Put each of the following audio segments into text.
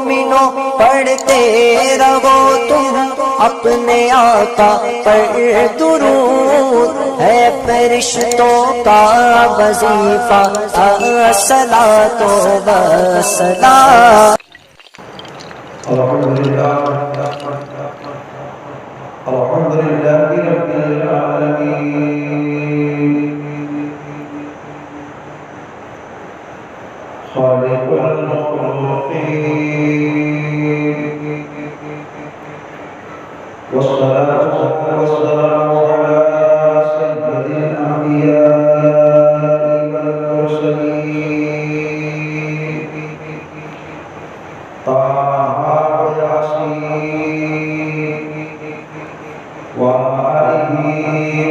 مومنوں پڑھتے رہو تم اپنے آقا پر درود، ہے فرشتوں کا وظیفہ الصلاۃ والسلام۔ الحمدللہ رب العالمین، خالق المخلوقین، والصلاة والسلام علی سید الانبیاء والمرسلین، طه ویاسین وآلہ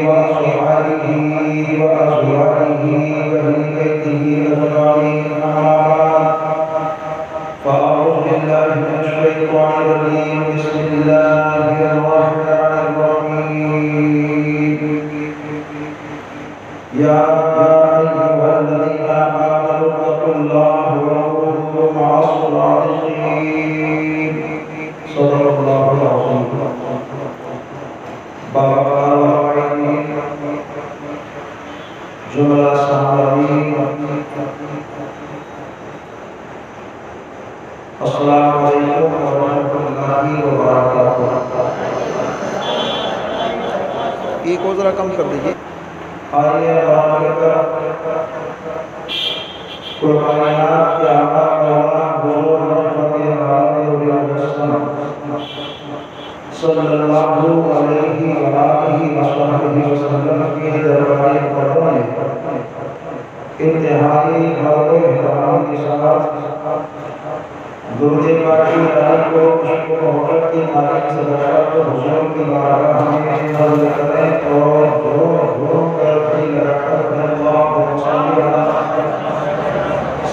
وصحبہ وأزواجہ وأہل بیتہ أجمعین، أما بعد، فأعوذ باللہ من الشیطان الرجیم، بسم اللہ الرحمن الرحیم، یا أيها الذین آمنوا اتقوا اللہ وكونوا مع الصادقین، صدق اللہ العظیم۔ جملہ سامعین، السلام علیکم ورحمۃ اللہ وبرکاتہ۔ ایک اور ذرا کم کر دیجیے۔ آئیے قربانیات کے آقا مولا حضور رحمت عالم صلی اللہ علیہ وآلہ وسلم کی دربار مقدس میں انتہائی حوصلے و احترام کے ساتھ درود پاکی لائی کو محبت کی تعریف سے بچا کر حضور کی بارگاہ میں عرض کریں اور دھوم کر دل رکھ کر اللہم صلی علی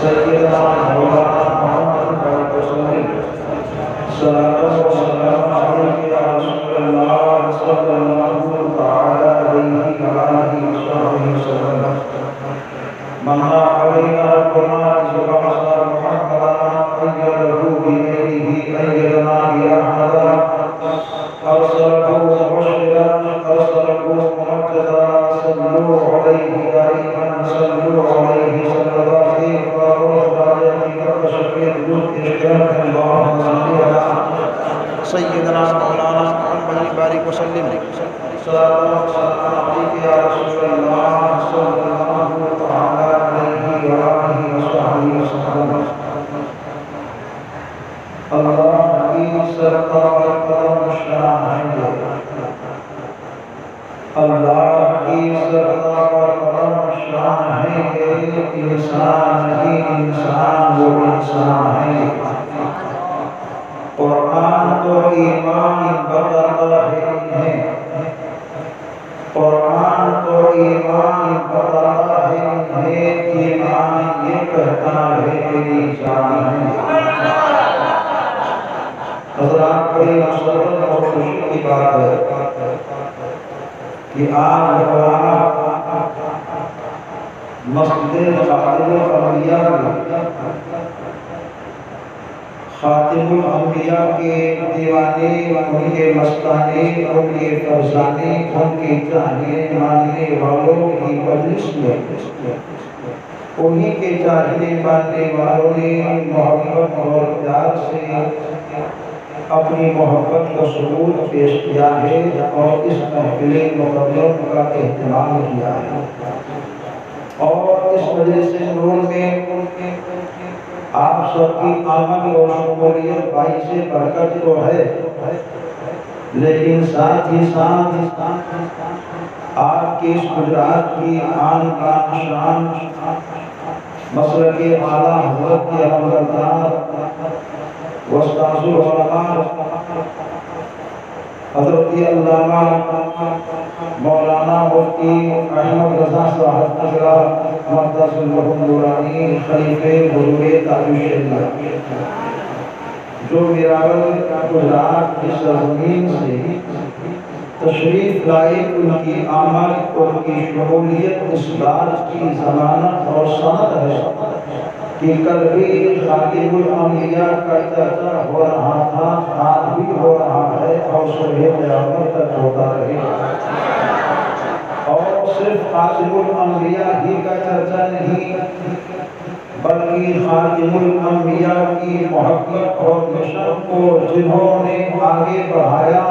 سیدنا مولانا محمد وسلم، صلاۃ و سلام علیک یا رسول اللہ صلی اللہ تعالی علیہ وآلہ وسلم۔ منا علینا ربنا بذكر محمد أيده بيده أيدنا بأحمد، أرسله مبشرا أرسله ممجدا، صلوا عليه دائما صلوا عليه صلوات اللهم صل على سیدنا مولانا محمد بارک وسلم۔ صلاة والسلام عليك يا رسول الله صلى الله تعالى عليه وآله وصحبه وسلم۔ اللہ کی سرکار قدم شان ہے، اللہ کی سرکار قدم شان ہے، انسان ہی انسان وہ انسان ہے۔ قرآن تو ایمان بتاتا ہے، قرآن تو ایمان بتاتا ہے، ایمان یہ کہتا ہے تیری جان ہے۔ حضرات بڑی مسرت اور خوشی کی بات ہے کہ آج مولانا مسجد خاتم الانبیاء کے دیوانے، ان کے مستانے، ان کے فرزانے، ان کے چاہنے ماننے والوں کی مجلس میں انہی کے چاہنے ماننے والوں نے محبت اور پیار سے اپنی محبت کا ثبوت پیش کیا ہے اور اس محفل مقدس کا اہتمام کیا ہے، اور اس مجلس نور میں آپ سب کی آمد اور شمولیت باعث برکت تو ہے، لیکن ساتھ ہی ساتھ آپ کی اس گجرات کی آن بان شان مسلک اعلیٰ حضرت کے علمبردار استاذ العلماء حضرت علامہ مولانا مفتی احمد رضا صاحب نگرہ مقدس النورانی خلیفہ حضور تاج الشریعہ، جو میراول گجرات کی سرزمین سے تشریف لائے، ان کی آمد اور کی شمولیت اس بات کی ضمانت اور سند ہے کہ کل بھی خاتم الانبیاء کا چرچا اور صبح قیامت تک ہوتا رہے گا۔ اور صرف خاتم الانبیاء ہی کا چرچا نہیں، بلکہ خاتم الانبیاء کی محبت اور مشن کو جنہوں نے آگے بڑھایا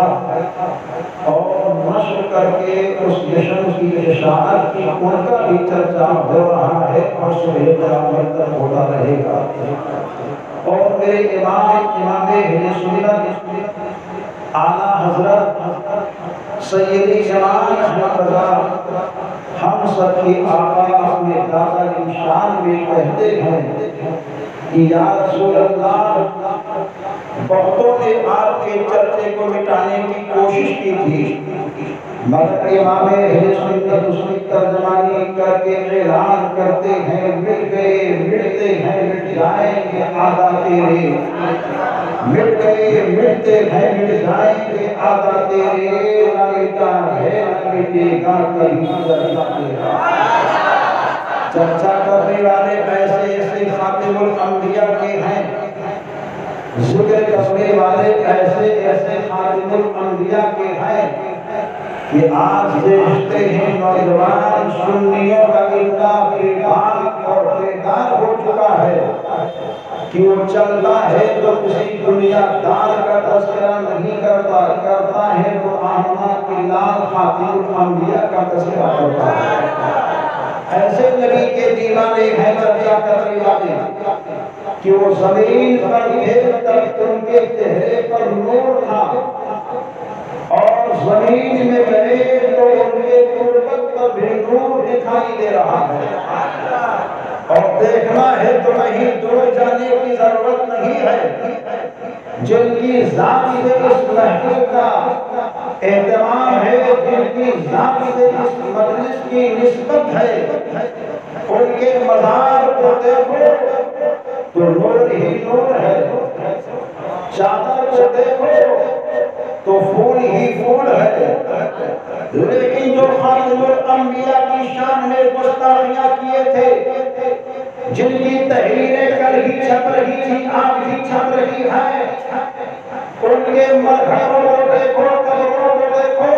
اور نشر کر کے اس مشن کی اشاعت کی، ان کا بھی چرچا ہو رہا ہے اور صبح قیامت تک ہوتا رہے گا۔ اور میرے امام اہل سنت اعلیٰ حضرت سیدی امام احمد رضا ہم سب کی آقا اپنے دادا کی شان میں کہتے ہیں کہ یا رسول اللہ، بہتوں نے آپ کے چرچے کو مٹانے کی کوشش کی تھی، مگر امام اہل سنت اس کی ترجمانی کر کے اعلان کرتے ہیں مٹ گئے مٹتے ہیں مٹ جائیں گے آدھا تیرے، مٹ گئے مٹتے ہیں مٹ جائیں گے آدھا تیرے، نہ مٹا ہے نہ مٹے گا کبھی ذرا تیرا۔ چرچا کرنے والے ایسے ایسے خاتم الانبیاء کے ہیں، ذکر کرنے والے ایسے ایسے خاتم الانبیاء کے ہیں کہ آج دیکھتے ہیں نوجوان سنیوں کا اتنا بیباک اور بیدار ہو چکا ہے کہ وہ چلتا ہے تو کسی دنیا دار کا تذکرہ نہیں کرتا ہے تو آمنہ کی لال خاتم الانبیاء کا تذکرہ کرتا ہے۔ ایسے نبی کے دیوانے ہیں چرچا کرنے والے کہ وہ زمین پر تھے تب ان کے چہرے پر نور تھا، اور زمین میں گئے تو ان کے قربت پر بھی نور دکھائی دے رہا ہے، اور دیکھنا ہے تو کہیں دور جانے کی ضرورت نہیں ہے۔ جن کی ذات سے اس محفل کا اہتمام ہے، جن کی ذات سے اس مجلس کی نسبت ہے، ان کے مزار کو دیکھو تو نور ہی نور ہے، چادر کو دیکھو تو پھول ہی پھول ہے، لیکن جو خاتم الانبیاء کی شان میں گستاخیاں کیے تھے، جن کی تحریریں کل ہی چھپ رہی تھی آج بھی چھپ رہی ہے، ان کے مذہبوں کو دیکھو، قبروں کو دیکھو،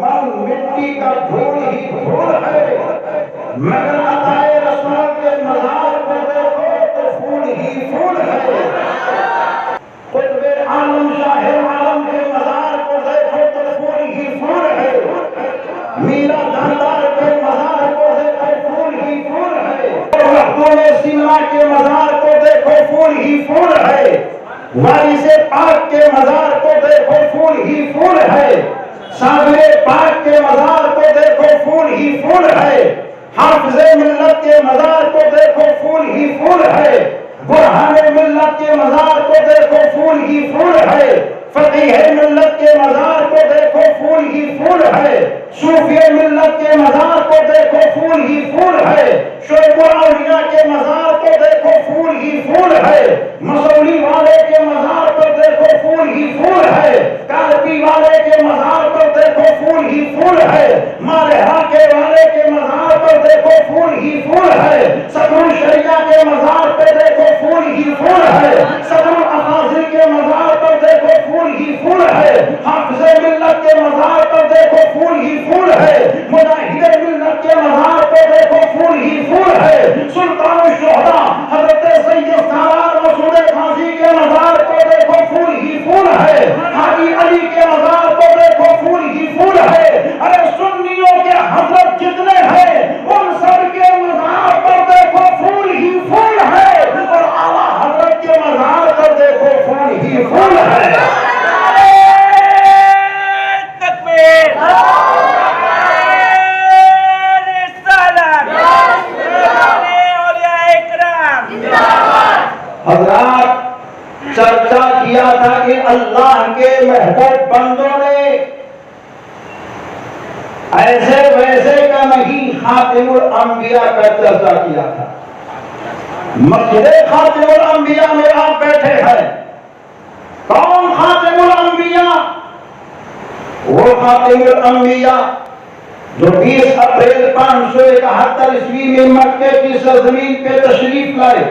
من مٹی کا دھول ہی دھول ہے، مگر عطائے رسول کے مزار کو دیکھو تو پھول ہی پھول ہے۔ قطب عالم شاہ عالم کے مزار کو دیکھو تو پھول ہی پھول ہے، میرا داندار کے مزار کو دیکھو پھول ہی پھول ہے، وحدت سینا کے مزار کو دیکھو پھول ہی پھول ہے، وارث پاک کے مزار کو دیکھو پھول ہی پھول ہے، صابر پاک کے مزار کو دیکھو پھول ہی پھول ہے، حافظ ملت کے مزار کو دیکھو پھول ہی پھول ہے، برہان ملت کے مزار کو دیکھو پھول ہی پھول ہے، فقیہ ملت کے مزار کو دیکھو پھول ہی پھول ہے، صوفی ملت کے مزار کو دیکھو پھول ہی پھول ہے، شعیب الاولیاء کے مزار کو دیکھو پھول ہی پھول ہے، مسولی والے کے مزار پر دیکھو پھول ہی پھول ہے، کالپی والے کے مزار پر دیکھو پھول ہی پھول ہے، مالہا کے والے کے مزار پر دیکھو پھول ہی پھول ہے، صدر شریعہ کے مزار پر دیکھو پھول ہی پھول ہے، صدر افاضل کے مزار پر دیکھو پھول ہی پھول ہے، حافظ ملت کے مزار پر دیکھو پھول ہی پھول ہے، مجاہد ملت کے مزار پر دیکھو پھول ہی پھول ہے، سلطان الشہداء حضرت سید سالار مسعود غازی کے مزار کو دیکھو پھول ہی پھول ہے، حاجی علی کے مزار کو دیکھو پھول ہی پھول ہے۔ ارے سنیوں کے حضرت جتنے ہیں ان سب کے مزار پر دیکھو پھول ہی پھول ہے، اور اعلیٰ حضرت کے مزار پر دیکھو پھول ہی پھول ہے۔ حضرات چرچا کیا تھا کہ اللہ کے محبوب بندوں نے ایسے ویسے کا نہیں خاتم الانبیاء کا چرچا کیا تھا۔ مسجد خاتم الانبیاء میں آپ بیٹھے ہیں، کون خاتم الانبیاء؟ وہ خاتم الانبیاء جو 20 اپریل 571 عیسوی میں مکے کی سرزمین پہ تشریف لائے۔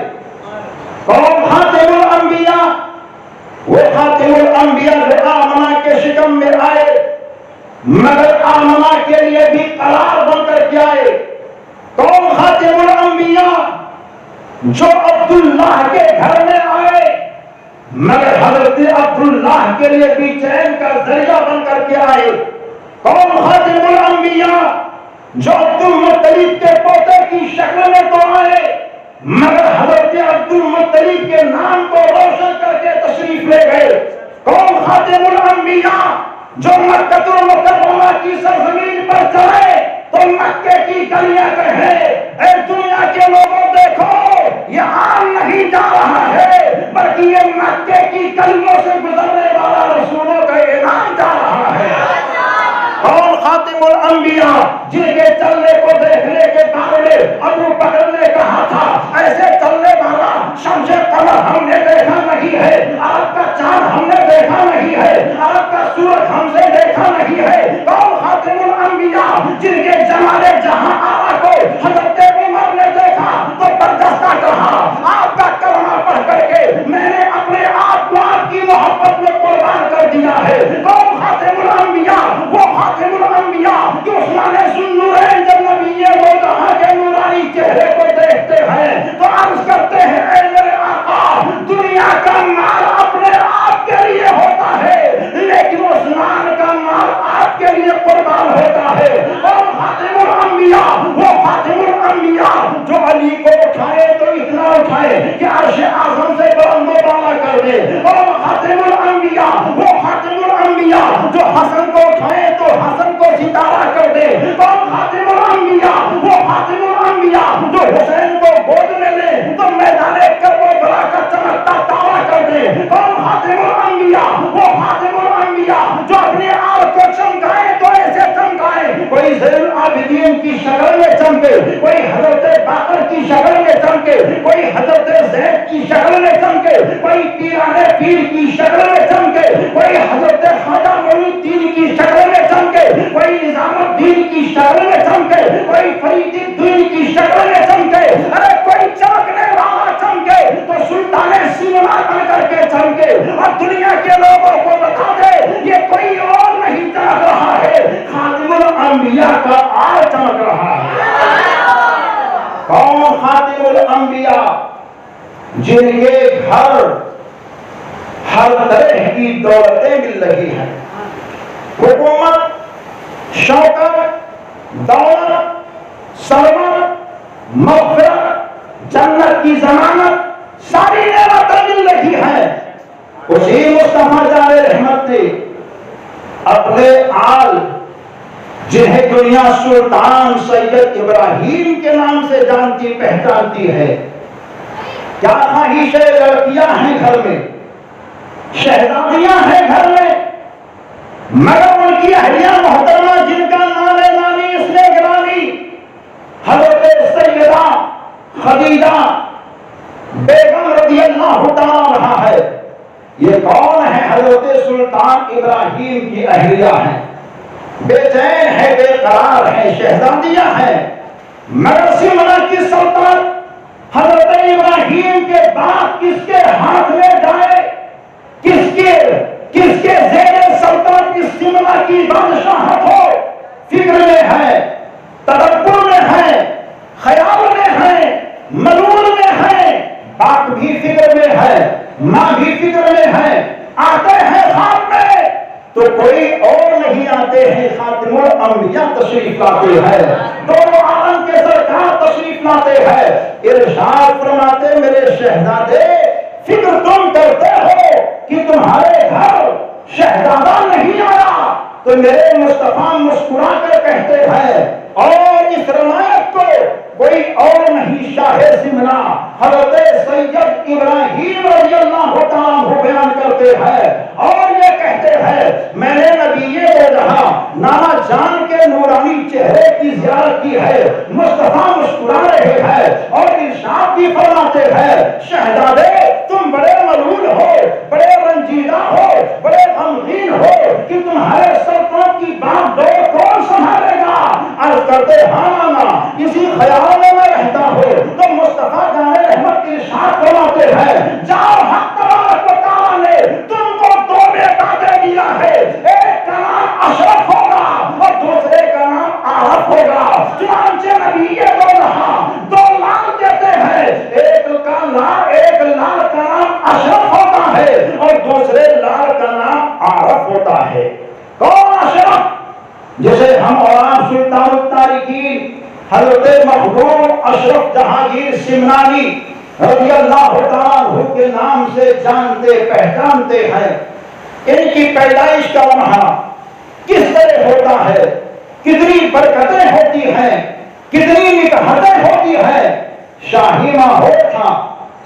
کون خاتم الانبیاء؟ وہ خاتم الانبیاء جو آمنہ کے عالم میں آئے مگر آمنہ کے لیے بھی قرار بن کر کے آئے. کون خاتم الانبیاء؟ جو عبداللہ کے گھر میں آئے مگر حضرت عبداللہ کے لیے بھی چین کا ذریعہ بن کر کے آئے. کون خاتم الانبیاء؟ جو عبد المطلب کے پوتے کی شکل میں تو آئے مگر حضرت عبد المطلب کے نام کو روشن کر کے تشریف لے گئے. کون خاتم الانبیاء؟ جو مکہ المکرمہ کی سرزمین پر چلے تو مکے کی گلیاں کہے اے دنیا کے لوگوں دیکھو یہ عام نہیں جا رہا ہے بلکہ یہ مکے کی گلیوں سے گزرنے والا رسولوں کا اعلان جا رہا ہے. کون خاتم الانبیاء؟ جن کے چلنے کو دیکھنے کے بارے میں ابو بکر نے کہا تھا ایسے چلنے والا شمس قمر ہم نے دیکھا نہیں ہے, آپ کا چاند ہم نے دیکھا نہیں ہے, آپ کا سورج ہم سے دیکھا نہیں ہے. کون خاتم الانبیاء؟ جن کے جمال جہاں آرا کو حضرت عمر نے دیکھا تو برجستہ کہا آپ کا کلمہ پڑھ کر کے میں نے اپنے آپ کو آپ کی محبت میں قربان کر دیا ہے. کون خاتم الانبیاء؟ وہ خاتم الانبیاء جو عثمان ذوالنورین جب نبی مصطفیٰ کے نورانی چہرے کو دیکھتے ہیں تو عرض کرتے ہیں اے میرے آقا دنیا کا مال اپنے آپ کے لیے ہوتا ہے لیکن عثمان کا مال آپ کے لیے قربان ہوتا ہے. اور خاتم الانبیاء وہ خاتم الانبیاء جو علی کو اٹھائے تو اتنا اٹھائے کہ عرش اعظم سے بلند و بالا کر دے. اور خاتم الانبیاء وہ خاتم الانبیاء جو حسن کو اٹھائے تو حسن کو ستارہ کر دے. اور خاتم الانبیاء وہ خاتم الانبیاء جو حسین کو گود میں لے تو میدان کربلا کا چمکتا تارا کر دے. اور خاتم الانبیاء وہ خاتم الانبیاء جو اپنے آپ کو چمکائے تو ایسے چمکائے کوئی زین العابدین کی شکل میں چمکے, کوئی حضرت باقر کی شکل میں چمکے, کوئی حضرت زید کی شکل میں چمکے, کوئی پیرانے پیر کی شکل میں چمکے, کوئی حضرت خواجہ معین الدین کی شکل میں چمکے, کوئی نظام الدین کی شکل میں چمکے, کوئی فرید الدین کی شکل میں چمکے. ارے کوئی چمکنے والا چمکے تو سلطان سیمنا بن کر کے چمکے اور دنیا کے لوگوں کو بتا دے یہ کوئی اور نہیں چمک رہا ہے, خاتم الانبیاء کا آج چمک رہا ہے. کون خاتم الانبیاء؟ جن کے گھر ہر طرح کی دولتیں مل رہی ہیں, حکومت, شوکت, دولت, سرمت, مغفرت, جنت کی ضمانت, ساری نعمتیں مل رہی ہیں. اسی مصطفیٰ جان رحمت نے اپنے آل جنہیں دنیا سلطان سید ابراہیم کے نام سے جانتی پہچانتی ہے, کیا خواہش لڑکیاں ہیں گھر میں, شہزادیاں ہیں گھر میں, مگر ان کی اہلیہ محترمہ جن کا نام نامی اس نے گرامی حضرت سیدہ خدیجہ بیگم رضی اللہ تعالی عنہا ہے. یہ کون ہے؟ حضرت سلطان ابراہیم کی اہلیہ ہیں, بے چین ہے, بے قرار ہے, شہزادیاں ہیں. مگر سمنا کی سلطنت حضرت ابراہیم کے بعد کس کے ہاتھ میں جائے, کس کے زیر سلطنت اس سمنا کی بادشاہت ہو, فکر میں ہے, تدبر میں ہے, خیال میں ہے, ملول میں ہے, باپ بھی فکر میں ہے, ماں بھی فکر میں ہے. آتے ہیں خواب میں تو کوئی اور نہیں آتے ہیں, خاتم الانبیاء تشریف لاتے ہیں, دونوں عالم کے سرکار تشریف لاتے ہیں. ارشاد فرماتے میرے شہزادے فکر تم کرتے ہو کہ تمہارے گھر شہزادہ نہیں آیا تو میرے مصطفیٰ مسکرا کر کہتے ہیں اور اس روایت کو کوئی اور نہیں شاہ سمنا حضرت سید ابراہیم رضی اللہ تعالیٰ عنہ بیان کرتے ہیں اور یہ کہتے ہیں میں نے نبی کو جہاں نانا جان کے نورانی چہرے کی زیارت کی ہے. مصطفیٰ مسکرا رہے ہیں اور ارشاد بھی فرماتے ہیں شہزادے تم بڑے ملول ہو, بڑے رنجیدہ ہو, بڑے غمگین ہو کہ تمہارے سلطنت کی بات ڈور کون سنبھالے گا. عرض کرتے ہاں نانا اسی خیال میں رہتا ہو تو مصطفیٰ جان رحمت کی ارشاد فرماتے ہیں جاؤ حق تبارک و تعالیٰ نے تم کو دو بیٹا دے دیا ہے, ایک عارف ہوتا ہے. کون اشرف؟ جسے ہم اور آپ سلطان التارکین حضرت مخدوم اشرف جہانگیر سمنانی رضی اللہ تعالیٰ عنہ کے نام سے جانتے پہچانتے ہیں. ان کی پیدائش کا لمحہ کس طرح ہوتا ہے، کتنی برکتیں ہوتی ہیں، کتنی نکہتیں ہوتی ہیں. شاہی ماحول تھا،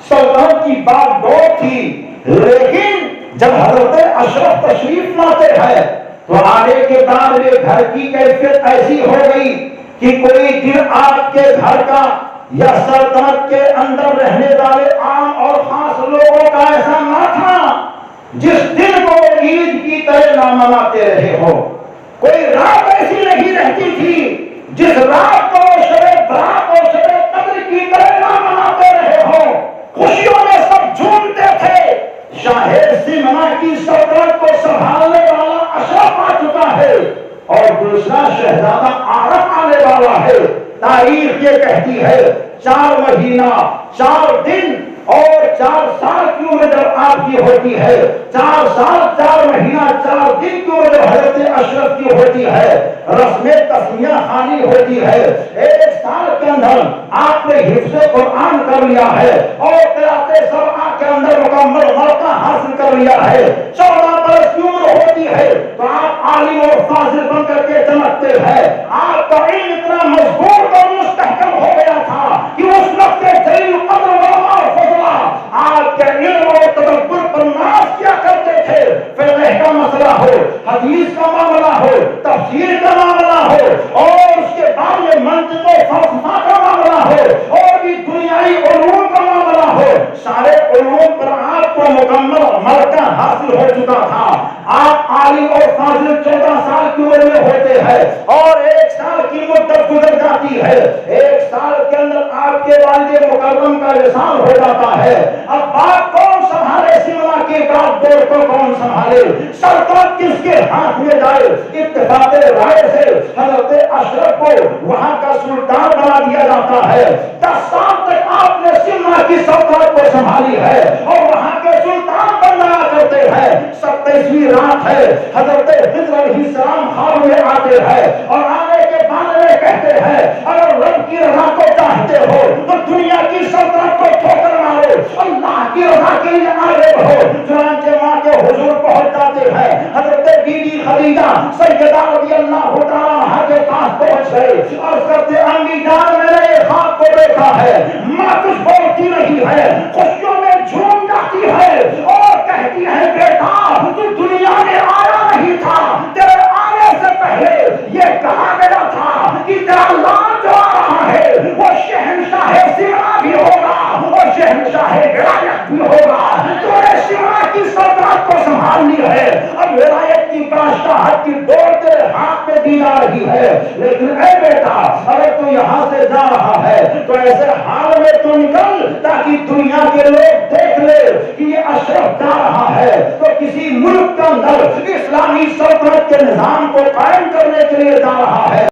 سلطنت کی بات بہت تھی، لیکن جب حضرت اشرف تشریف لاتے ہیں تو آنے کے بعد یہ گھر کی کیفیت ایسی ہو گئی کہ کوئی دن آپ کے گھر کا یا سلطنت کے اندر رہنے والے عام اور خاص لوگوں کا ایسا نہ تھا جس دن کو عید کی طرح نہ مناتے رہے ہو. کوئی رات ایسی نہیں رہتی تھی جس رات کو شب برات اور شب قدر کی طرح نہ مناتے رہے ہو. خوشیوں میں سب جھومتے تھے. شاہ سمنا کی سلطنت کو سنبھالنے والا اشرف آ چکا ہے اور دوسرا شہزادہ عارف آنے والا ہے. تاریخ یہ کہتی ہے 4 مہینہ 4 دن اور 4 سال کی عمر جب آپ کی ہوتی ہے، 4 سال 4 مہینہ 4 دن کی عمر جب حضرت اشرف کی ہوتی ہے، رسم تسمیہ خوانی ہوتی ہے. 1 سال کے اندر آپ نے حفظ قرآن کر لیا ہے اور قرأت سبع کے اندر مکمل مرتبہ حاصل کر لیا ہے. 14 برس کی عمر ہوتی ہے تو آپ عالم اور فاضل بن کر کے چمکتے ہیں. آپ کا علم اتنا مضبوط اور مستحکم ہو گیا تھا کہ اس وقت کے جلیل قدر علماء اور فضلاء آپ کے علم اور تدبر پر ناز کیا کرتے تھے. فقہ کا مسئلہ ہو، حدیث کا معاملہ ہو، تفسیر کا معاملہ ہو اور اس کے بعد میں منطق و فلسفہ کا معاملہ ہو اور بھی دنیائی علوم کا معاملہ ہو، سارے علوم پر آپ کو مکمل مرکہ حاصل ہو چکا تھا. آپ عالم اور فاضل 14 سال کی عمر میں ہوتے ہیں اور 1 سال کی مدت گزر جاتی ہے. 1 سال کے اندر آپ کے والد مکرم کا وصال ہو جاتا ہے. اب بات کون سنبھالے؟ سمنا کی بات دور کو کون سنبھالے؟ سلطنت کس کے ہاتھ میں جائے؟ اتفاق رائے سے حضرت اشرف کو وہاں کا سلطان بنا دیا جاتا ہے. 10 سال تک آپ نے سمنا کی سلطنت کو سنبھالی ہے اور وہاں کے سلطان بننا کرتے ہیں. 27ویں رات ہے، حضرت خضر علیہ السلام خواب میں آتے ہیں اور آنے کے بعد میں کہتے ہیں اگر رب کی رضا کو چاہتے ہو تو دنیا کی سلطنت کو ٹھوکر مارو، اللہ کی رضا کے لیے آگے بڑھو. چنانچہ ماں کے حضور پہنچ جاتے ہیں. حضرت بی بی خدیجہ سیدہ رضی اللہ تعالیٰ عنہا کے پاس پہنچ گئے اور کہتے امی جان میں نے یہ خواب کو دیکھا ہے. ماں کچھ بولتی نہیں ہے، خوشیوں میں جھوم جاتی ہے اور کہتی ہے بیٹا تو دنیا میں آیا نہیں تھا، تیرے آنے سے پہلے یہ کہا گیا تھا کہ تیرا لال جو آ رہا ہے وہ شہنشاہ سمنا بھی ہوگا اور شہنشاہ ولایت بھی ہوگا. تو نے سمنا کی سلطنت کو سنبھالنی ہے. اب ولایت کی بادشاہت کی ڈور تیرے ہاتھ میں دی جا رہی ہے، لیکن اے بیٹا اگر تو یہاں سے جا رہا ہے تو ایسے حال میں تو نکل تاکہ دنیا کے لوگ دیکھ لے کہ یہ اشرف جا رہا ہے تو کسی ملک کے اندر اسلامی سلطنت کے نظام کو قائم کرنے کے لیے جا رہا ہے.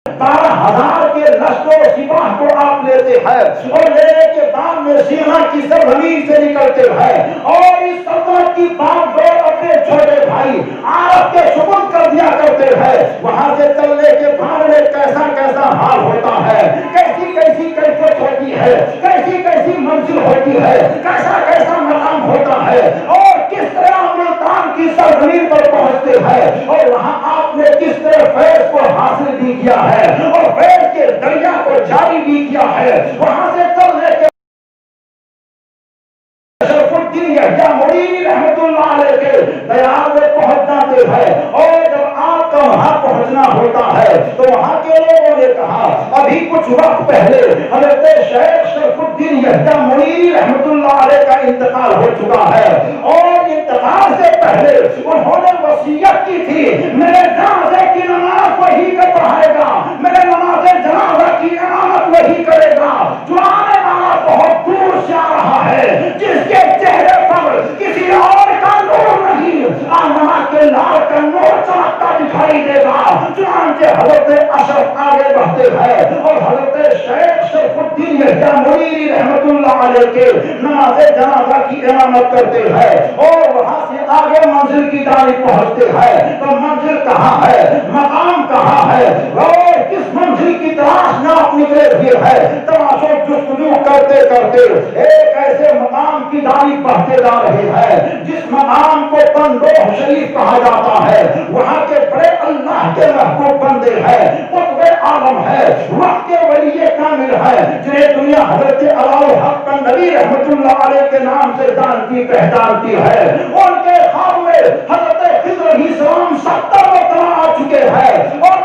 12,000 کے لشکر و سپاہ کو آپ لیتے ہیں اور لینے کے بعد میں سینا کی سرزمین سے نکلتے ہیں اور اس سلطنت کی بات دور اپنے چھوٹے بھائی عارف کے سپرد کر دیا کرتے ہیں. وہاں سے چلنے کے بعد میں کیسا کیسا حال ہوتا ہے، کیسی کیسی کیفیت ہوتی ہے، کیسی کیسی منزل ہوتی ہے، کیسا کیسا مقام ہوتا ہے اور کس طرح ملتان کی سرزمین پر پہنچتے ہیں اور وہاں آپ نے کس طرح فیض کو حاصل بھی کیا ہے اور فیض کے دریا کو جاری بھی کیا ہے. وہاں سے چلنے کے شرف الدین یحییٰ مریدی رحمت اللہ علیہ کے دیار میں پہنچ جاتے ہیں اور جب آپ کا وہاں پہنچنا ہوتا ہے تو وہاں کے لوگوں نے کہا ابھی کچھ وقت پہلے حضرت شیخ شرف الدین یحییٰ مریدی رحمت اللہ علیہ کا انتقال ہو چکا ہے اور انتقال سے پہلے انہوں نے وصیت کی تھی میرے جنازے کی نماز وہی کا پڑھائے گا، میرے نماز جنازہ کی امامت وہی کرے گا جو آنے والا بہت دور سے آ رہا ہے، جس کے چہرے پر کسی اور کا نور نہیں، آنما کے لال کا نور چمکتا دکھائی دکھائی دے گا۔ چنانچہ حضرت اشرف آگے بڑھتے ہیں اور حضرت شیخ شریف الدین یحییٰ منیری رحمت اللہ علیہ کے نماز جنازہ کی امامت کرتے ہیں اور وہاں سے آگے منزل کی جانب پہنچتے ہیں۔ تو منزل کہاں ہے، مقام کہاں ہے، اور کس منزل کی تلاش میں آپ نکلے ہوئے ہیں؟ تلاش و جستجو کرتے کرتے ایک ایسے مقام کی جانب بڑھتے جا رہے ہیں جس مقام کو پندوہ شریف کہا جاتا ہے۔ وہاں کے بڑے اللہ کے محبوب بندے ہیں، قطب عالم ہے، وقت کے ولی کامل ہے، جنہیں دنیا حضرت علاءالحق نبی رحمت اللہ علیہ کے نام سے جانتی پہچانتی ہے۔ ان کے خواب میں حضرت خضر علیہ السلام 70 مرتبہ آ چکے ہیں اور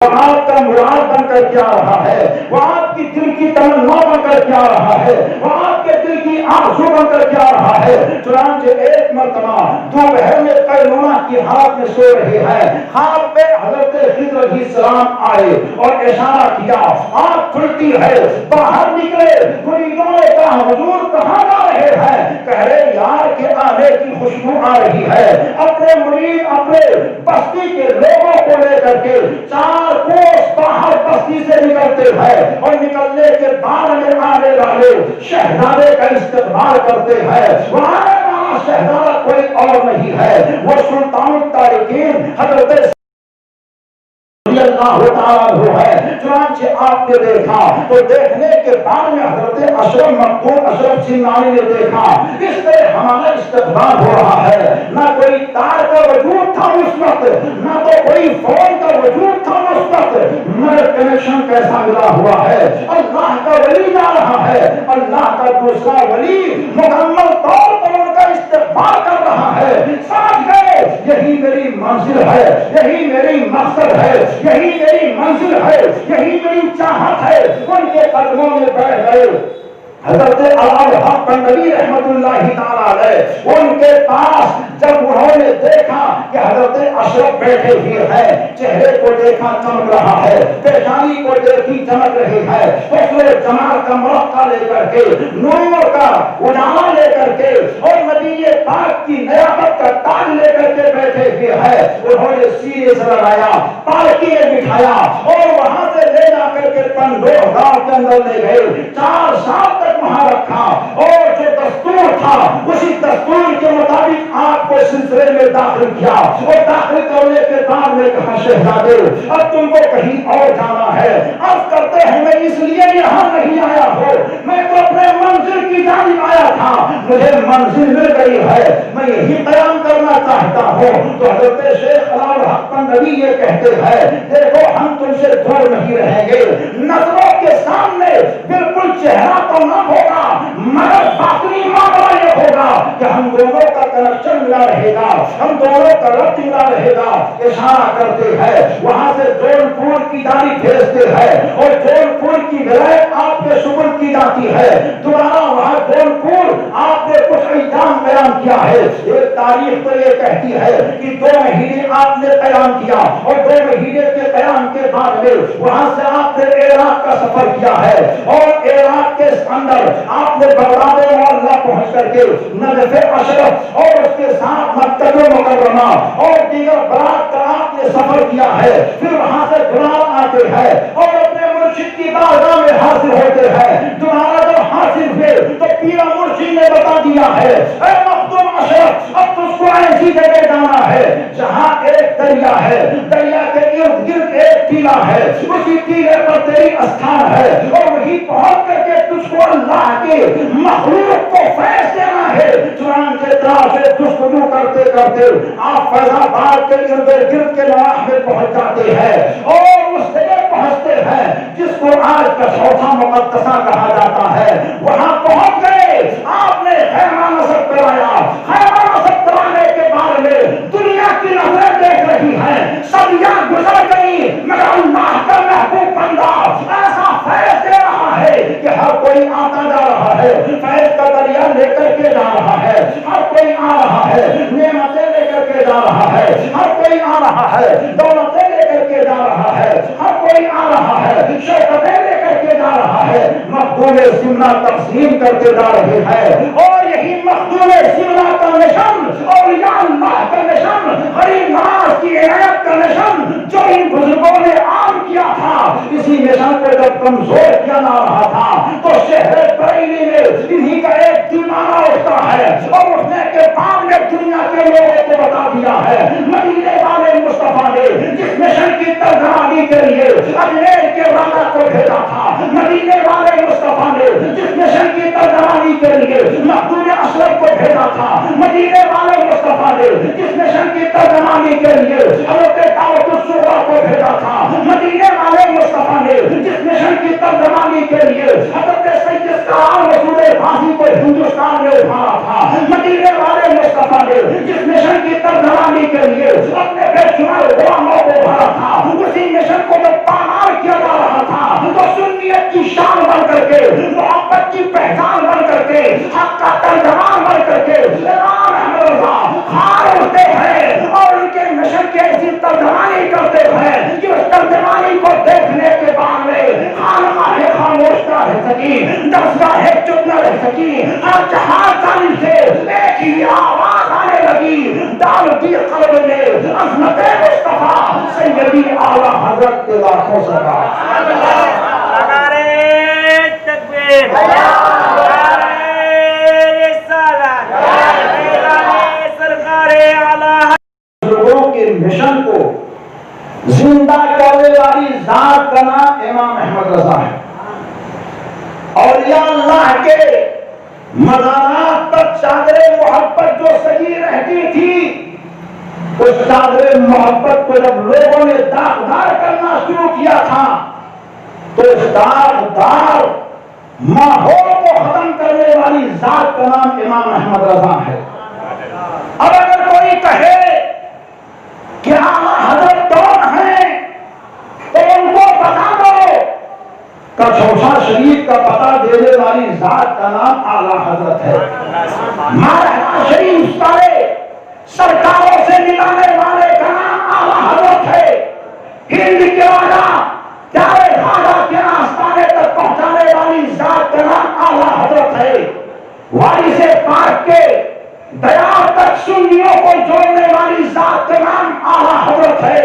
آپ کا مراد بن کر کیا رہا ہے، وہ آپ کی دل کی تمنا بن کر کیا رہا ہے، وہ آپ کے دل کی آرزو بن کر کیا رہا ہے۔ چنانچہ ایک مرتبہ دوپہر میں قیلولہ کی حالت میں سو رہے ہیں، خواب میں حضرت خضر علیہ السلام آئے اور اشارہ کیا، آنکھ کھلتی ہے، باہر نکلے، مریدوں نے کہا حضور کہاں جا رہے ہیں؟ کہہ رہے یار کے آنے کی خوشبو آ رہی ہے۔ اپنے مرید اپنے بستی کے لوگوں کو لے کر کے 4 کوس باہر بستی سے نکلتے ہیں اور نکلنے کے بعد میں آنے والے شہزادے کا استقبال کرتے ہیں۔ وہاں شہزادہ کوئی اور نہیں ہے، وہ سلطان الطارقین حضرت اللہ تعالیٰ ہے۔ چنانچہ آپ نے دیکھا تو دیکھنے کے بعد میں حضرت اشرف مخدوم اشرف سنانی نے دیکھا اس طرح ہمارا استقبال ہو رہا ہے، نہ کوئی تار کا وجود تھا اس وقت، نہ تو کوئی فون کا وجود تھا اس وقت، مگر کنیکشن کیسا ملا ہوا ہے، اللہ کا ولی جا رہا ہے، اللہ کا دوسرا ولی مکمل طور پر ان کا استقبال کر رہا ہے۔ سمجھ گئے یہی میری منزل ہے، یہی میری مقصد ہے، یہی میری منزل ہے، یہی میری چاہت ہے۔ ان کے قدموں میں بیٹھ گئے حضرت علاءالحق نبی رحمت اللہ تعالیٰ علیہ۔ ان کے پاس جب انہوں نے دیکھا کہ حضرت اشرف بیٹھے ہوئے ہیں، چہرے کو دیکھا چمک رہا ہے، پیشانی کو دیکھی چمک رہی ہے، حسن جمال کا مرقع لے کر کے، نور کا اجالا لے کر کے اور نبی پاک کی نیابت کا تاج لے کر کے بیٹھے ہوئے ہیں۔ انہوں نے سینے سے لگایا، پالکی میں بٹھایا اور وہاں سے لے جا کر کے پندوہ گاؤں کے اندر لے گئے۔ 4 سال تک وہاں رکھا اور جو دستور تھا اسی دستور کے مطابق آپ کو سلسلے میں داخل کیا اور داخل کرنے کے بعد میں کہا شہزادے اب تم کو کہیں اور جانا ہے۔ اب کرتے ہیں میں اس لیے یہاں نہیں آیا ہوں، میں تو اپنے منزل کی جانب آیا تھا، مجھے منزل مل گئی ہے، میں یہی قیام کرنا چاہتا ہوں۔ تو حضرت شیخ علاءالحق نبی یہ کہتے ہیں دیکھو ہم تم سے دور نہیں رہیں گے، نظروں کے سامنے بالکل چہرہ تو نہ ہوگا مگر باطنی معاملہ یہ ہوگا کہ ہم دونوں کا کنیکشن ملا رہے گا، ہم دونوں کا ربط ملا رہے گا۔ اشارہ کرتے ہیں وہاں سے جون پور کی جانب بھیجتے ہیں اور جون پور کی ولایت آپ کے سپرد کی جاتی ہے۔ دوبارہ وہاں جون پور آپ نے کچھ ایام قیام کیا ہے۔ ایک تاریخ تو یہ کہتی ہے کہ 2 مہینے آپ نے قیام کیا اور 2 مہینے کے قیام کے بعد میں وہاں سے آپ نے عراق کا سفر کیا ہے اور عراق کے اندر آپ نے بغداد معلیٰ پہنچ کر کے نجف اشرف اور اس کے ساتھ مکہ مکرمہ اور دیگر بلاد کا آپ نے سفر کیا ہے۔ پھر وہاں سے دوبارہ آتے ہیں اور اپنے مرشد کی بارگاہ میں حاضر ہوتے ہیں۔ دوبارہ جب حاضر ہوئے تو پیر مرشد نے بتا دیا ہے اے مخدوم اشرف اب تجھ کو ایسی جگہ جانا ہے جہاں ایک دریا ہے، دریا کے ارد گرد ایک ٹیلا ہے، اسی ٹیلے پر تیری استھان ہے اور وہیں پہنچ کر کے تجھ کو اللہ کے مخلوق کو فیض دینا ہے۔ چنانچہ تلاش جستجو کرتے کرتے آپ فیض آباد کے ارد گرد کے نواح میں پہنچ جاتے ہیں اور اس جگہ پہنچتے ہیں جس کو آج کا چوتھا مقدسہ کہا جاتا ہے۔ وہاں پہنچ گئے، آپ نے خیمہ نصب کرایا، خیمہ نصب کرانے کے بعد میں دنیا کی نظریں دیکھ رہی ہیں، صدیاں گزر گئی مگر اللہ کا محبوب بندہ ایسا فیض دے رہا ہے کہ ہر کوئی آتا جا رہا ہے، فیض کا دریا لے کر کے جا رہا ہے، ہر کوئی آ رہا ہے، نعمتیں لے کر کے جا رہا ہے، ہر کوئی آ رہا ہے، دولتیں لے کر کے جا رہا ہے، ہر کوئی آ رہا ہے، شوکتیں لے کر کے جا رہا ہے۔ مخدوم سمنا تقسیم کرتے جا رہے ہیں اور یہی مخدوم سمنا کا نشان اولیاء اللہ کا نشان غریب کی عنایت کا مشن جو ان بزرگوں نے عام کیا تھا، اسی مشن کو جب کمزور کیا نہ رہا تھا تو شہر بریلی میں انہی کا ایک دیوانہ اٹھتا ہے اور اٹھنے کے بعد میں دنیا کے لوگوں کو بتا دیا ہے مدینے والے مصطفیٰ نے جس مشن کی ترجمانی کے لیے اجمیر کے راجا کو بھیجا تھا، مدینے والے مصطفیٰ نے جس مشن کی ترجمانی کے لیے مخدوم اشرف کو بھیجا تھا، مدینے والے مصطفیٰ نے جس مشن کی ترجمانی کے لیے حضرت دعوت الصغریٰ کو بھیجا تھا، مدینے والے مصطفیٰ نے جس مشن کی ترجمانی کے لیے حضرت سید سلام رسول پھانسی کو ہندوستان میں اٹھانا تھا، مدینے والے مصطفیٰ نے جس مشن کی ترجمانی کے لیے اپنے بے شمار غلاموں کو بھرا تھا، اسی مشن کو جب پامال کیا جا رہا تھا تو سنیت کی شان بن کر کے، محبت کی پہچان بن کر کے، حق کا ترجمان بن کر کے امام احمد رضا خار ہوتے ہیں اور ان کے مشن کی ایسی ترجمانی کرتے ہیں کہ اس ترجمانی کو دیکھنے کے بعد میں خانقاہ خاموش نہ رہ سکی، درسگاہ چپ نہ رہ سکی، ہر جہاں جانب سے ایک ہی آواز آنے لگی، ڈال دی قلب میں عظمت مصطفیٰ سیدی اعلیٰ حضرت کے لاکھوں سلام۔ نعرہ تکبیر، نعرہ رسالت، نعرہ سرکار اعلیٰ لوگوں کے مشن کو زندہ کرنے والی ذات کا نام امام احمد رضا ہے۔ اولیاء اللہ کے مزارات تک چادر محبت جو سجی رہتی تھی، اس چادر محبت کو جب لوگوں نے داغدار کرنا شروع کیا تھا تو اس داغدار ماحول کو ختم کرنے والی ذات کا نام امام احمد رضا ہے۔ اب اگر کوئی کہے کہ اعلیٰ حضرت کون ہیں تو ان کو بتا دو، کچھوسا شریف کا پتہ دینے والی ذات کا نام اعلیٰ حضرت ہے۔ مہاراجا شریف سارے سرکاروں سے ملانے والے کا نام اعلیٰ حضرت ہے۔ ہند کے راجا پیارے خواجہ کے آستانے تک پہنچانے والی ذات کا نام اعلیٰ حضرت ہے۔ وارث پاک کے دیار تک سنیوں کو جوڑنے والی ذات کا نام اعلیٰ حضرت ہے،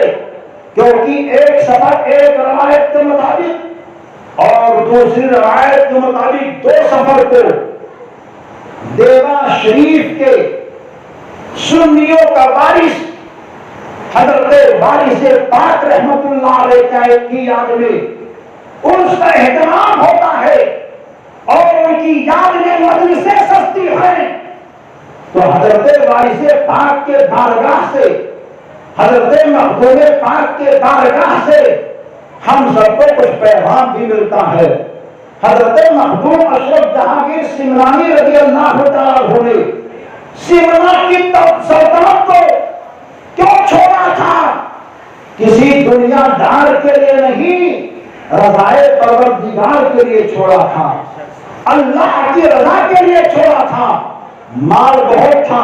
کیونکہ ایک سفر ایک روایت کے مطابق اور دوسری روایت کے مطابق دو سفر کو دیوا شریف کے سنیوں کا وارث حضرت وارث پاک رحمت اللہ علیہ کی یاد میں ان کا اہتمام ہوتا ہے اور ان کی یاد میں مجلسیں سجتی ہیں، تو حضرت وارث پاک کے بارگاہ سے، حضرت مخدوم پاک کے بارگاہ سے ہم سب کو کچھ پیغام بھی ملتا ہے۔ حضرت مخدوم اشرف جہانگیر سمرانی رضی اللہ تعالیٰ عنہ نے سمرا کی سلطنت کو کیوں چھوڑا تھا؟ کسی دنیا دار کے لیے نہیں، رضائے پروردگار کے لیے چھوڑا تھا، اللہ کی رضا کے لیے چھوڑا تھا۔ مال بہت تھا،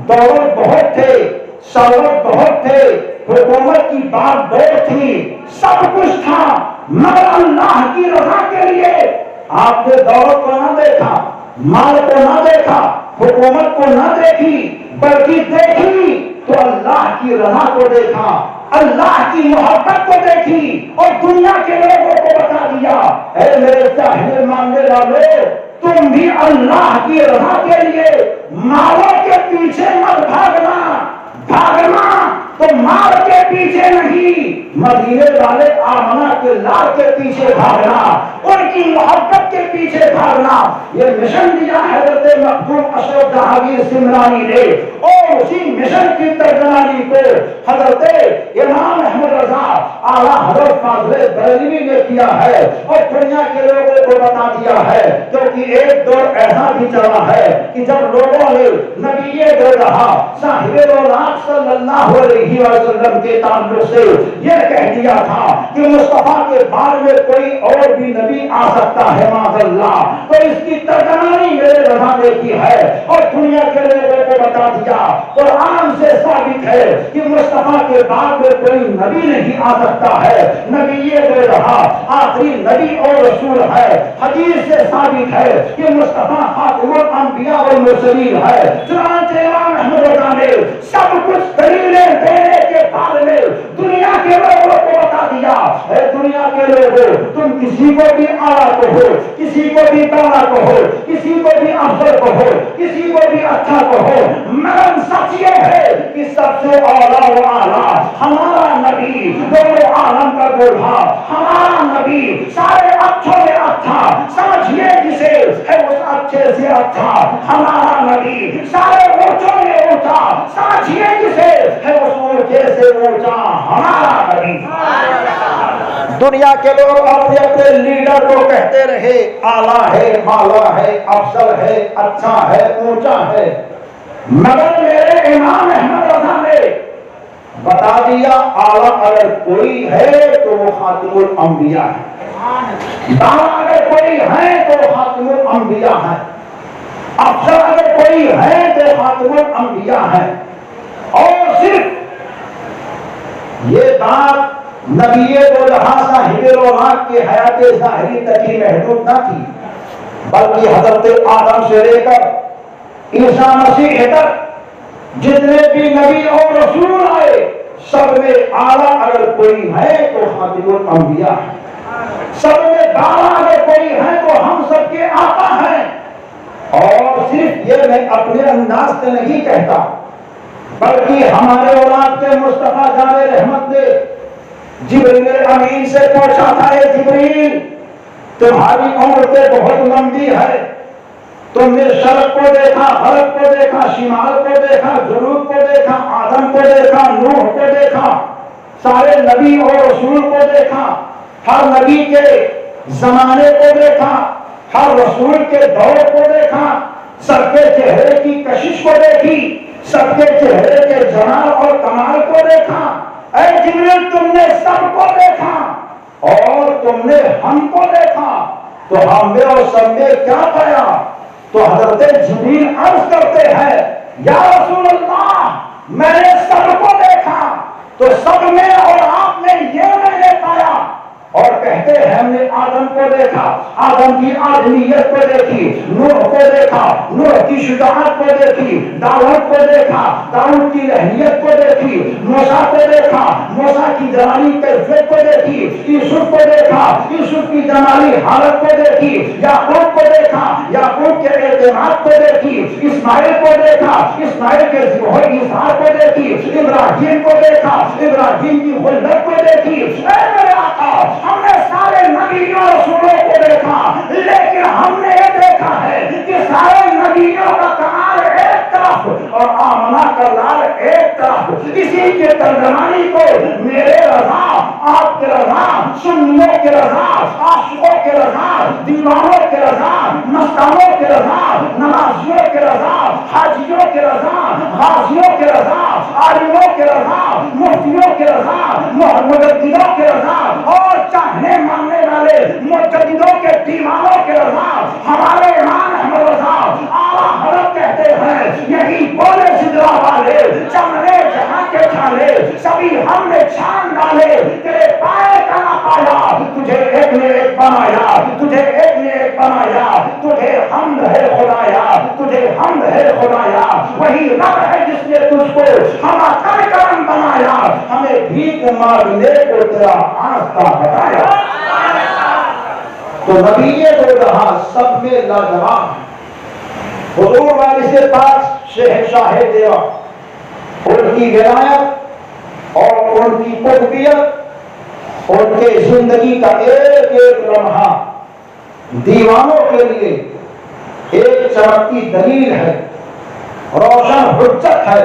دولت بہت تھے، ثروت بہت تھے، حکومت کی بات بہت تھی، سب کچھ تھا، مگر اللہ کی رضا کے لیے آپ نے دولت کو نہ دیکھا، مال کو نہ دیکھا، حکومت کو نہ دیکھی، بلکہ دیکھی تو اللہ کی رضا کو دیکھا، اللہ کی محبت کو دیکھی اور دنیا کے لوگوں کو بتا دیا، اے میرے چاہنے مانگنے والے، تم بھی اللہ کی رضا کے لیے مالوں کے پیچھے مت بھاگنا، بھاگنا تو مال کے پیچھے نہیں، مدینے والے آمنہ کے لال کے پیچھے بھاگنا، ان کی محبت کے پیچھے بھاگنا۔ یہ مشن دیا حضرت مخدوم اشرف جہانگیر سمرانی نے اور اسی مشن کی ترجمانی کو حضرت امام احمد رضا اعلیٰ حضرت فاضل بریلوی نے کیا ہے اور دنیا کے لوگوں کو بتا دیا ہے، کیونکہ ایک دور ایسا بھی چلا ہے کہ جب لوگوں نے نبی دے رہا صاحب رولاق صلی اللہ علیہ وسلم کے تعلق سے یہ کہہ دیا تھا کہ مصطفیٰ کے بعد میں کوئی اور بھی نبی آ سکتا ہے معاذ اللہ، تو اس کی ترجمانی میرے رضا نے کی ہے اور دنیا کے لوگوں کو بتا دیا، قرآن سے ثابت ہے کہ مصطفیٰ کے بعد میں کوئی نبی نہیں آ سکتا ہے، نبی یہ دے رہا آخری نبی اور رسول ہے، حدیث سے ثابت ہے کہ مصطفیٰ خاتم الانبیاء والمرسلین ہے. چنانچہ امام احمد رضا نے سب کچھ دلیلیں دینے کے بعد میں دنیا کے لوگوں کو بتا دیا، اے دنیا کے لوگوں، تم کسی کو بھی اعلیٰ کہو، کسی کو بھی بالا کہو، کسی کو بھی افضل کہو، کسی کو بھی اچھا کہو، مگر سچ یہ ہے کہ سب سے اعلیٰ و اعلیٰ ہمارا نبی، دونوں عالم کا گولہا، ہمارا نبی سارے اچھوں میں اچھا، سمجھیے جسے ہے اس اچھے سے اچھا، ہمارا نبی سارے اونچوں میں اونچا، سمجھیے جسے ہے اس اونچے سے اونچا، ہمارا نبی. دنیا کے لوگ اپنے اپنے لیڈر کو کہتے رہے اعلیٰ ہے، بالا ہے، افضل ہے، اچھا ہے، اونچا ہے، مگر میرے امام احمد رضا نے بتا دیا اعلیٰ اگر کوئی ہے تو وہ خاتم الانبیاء ہے، بالا اگر کوئی ہے تو وہ خاتم الانبیاء ہے، افضل اگر کوئی ہے تو خاتم الانبیاء ہے. اور صرف یہ بات نبی دو جہاں صاحب رونق کے حیات ظاہری تک ہی محدود نہ تھی، بلکہ حضرت آدم سے لے کر عیسیٰ مسیح تک جتنے بھی نبی اور رسول آئے سب میں اعلیٰ اگر کوئی ہے تو خاتم الانبیاء ہے، سب میں بالا اگر کوئی ہے تو ہم سب کے آقا ہیں. اور صرف یہ میں اپنے انداز سے نہیں کہتا، بلکہ ہمارے اولاد کے مصطفیٰ جان رحمت نے جبریل امین سے پوچھا تھا، اے جبریل تمہاری عمر تو بہت لمبی ہے، تم نے شرق کو دیکھا، غرب کو دیکھا، شمال کو دیکھا، جنوب کو دیکھا، آدم کو دیکھا، نوح کو دیکھا، سارے نبی اور رسول کو دیکھا، ہر نبی کے زمانے کو دیکھا، ہر رسول کے دور کو دیکھا، سب کے چہرے کی کشش کو دیکھی، سب کے چہرے کے جمال اور کمال کو دیکھا. اے جبریل تم نے سب کو دیکھا اور تم نے ہم کو دیکھا، تو ہم میں اور سب میں کیا پایا؟ تو حضرت جبریل عرض کرتے ہیں یا رسول اللہ میں نے سب کو دیکھا، تو سب میں اور آپ میں یہ میں نے پایا. اور کہتے ہیں ہم نے آدم کو دیکھا، آدم کی آدمیت کو دیکھی، نوح کو دیکھا، نوح کی شجاعت کو دیکھی، داؤد کو دیکھا، داؤد کی رحمیت کو دیکھی، موسیٰ کو دیکھا، موسیٰ کی جلالی کیفیت کو دیکھی، یوسف کو دیکھا، یوسف کی جمالی حالت کو دیکھی، یعقوب کو دیکھا، یعقوب کے اعتماد کو دیکھی، اسماعیل کو دیکھا، اسماعیل کے ذبح ایثار کو دیکھی، ابراہیم کو دیکھا، ابراہیم کی خلت کو دیکھی. اے میرے آقا ہم نے سارے نبیوں رسولوں کو دیکھا، لیکن ہم نے یہ دیکھا ہے کہ سارے نبیوں کا کمال ایک طرف اور آمنہ کا لال ایک طرف. اسی کے ترجمانی کو میرے رضا، آپ کے رضا، سنیوں کے رضا، عاشقوں کے رضا، دیوانوں کے رضا، مستانوں کے رضا، نمازیوں کے رضا، حاجیوں کے رضا، غازیوں کے رضا، عالموں کے رضا، مفتیوں کے رضا، مجددوں کے رضا اور چاہنے ماننے والے مجددوں کے دیوانوں کے رضا. ہمارے امام احمد رضا اعلیٰ حضرت کہتے ہیں یہی بولے سدرا والے چمڑے جہاں کے چھالے سبھی ہم نے چھان ڈالے، تیرے پائے کا نہ پایا، تجھے ایک نے ایک بنایا، تجھے ایک نے ایک بنایا، تجھے حمد ہے خدایا، تجھے حمد ہے خدایا. وہی رب ہے جس نے تجھ کو ہما کر کرم بنایا، ہمیں بھیک مانگنے کو تیرا آستہ بتایا. تو نبی دو جہاں سب میں لاجواب ہے. حضور وارث پاک شہنشاہ دیوا، ان کی ولایت اور ان کی قطبیت ان کے زندگی کا ایک ایک لمحہ دیوانوں کے لیے ایک چمکتی دلیل ہے، روشن حجت ہے.